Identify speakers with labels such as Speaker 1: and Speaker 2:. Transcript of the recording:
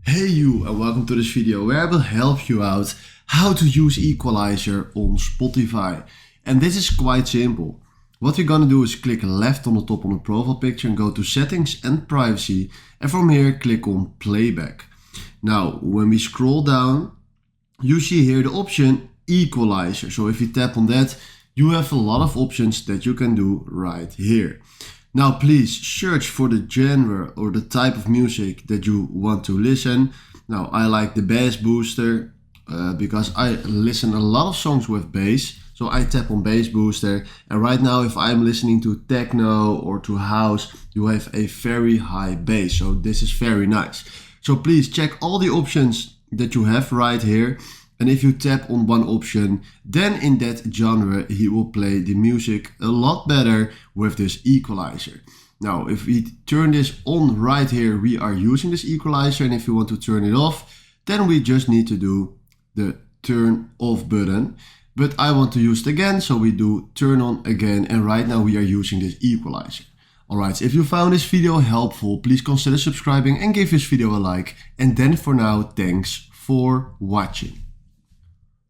Speaker 1: Hey you, and welcome to this video where I will help you out how to use Equaliser on Spotify. And this is quite simple. What you're gonna do is click left on the top on the profile picture and go to settings and privacy, and from here click on playback. Now when we scroll down, you see here the option Equaliser. So if you tap on that, you have a lot of options that you can do right here. Now please search for the genre or the type of music that you want to listen. Now I like the bass booster because I listen a lot of songs with bass. So I tap on bass booster, and right now if I'm listening to techno or to house, you have a very high bass. So this is very nice. So please check all the options that you have right here. And if you tap on one option, then in that genre he will play the music a lot better with this equalizer. Now if we turn this on right here, we are using this equalizer, and if you want to turn it off, then we just need to do the turn off button. But I want to use it again, so we do turn on again, and right now we are using this equalizer. Alright, so if you found this video helpful, please consider subscribing and give this video a like. And then for now, thanks for watching.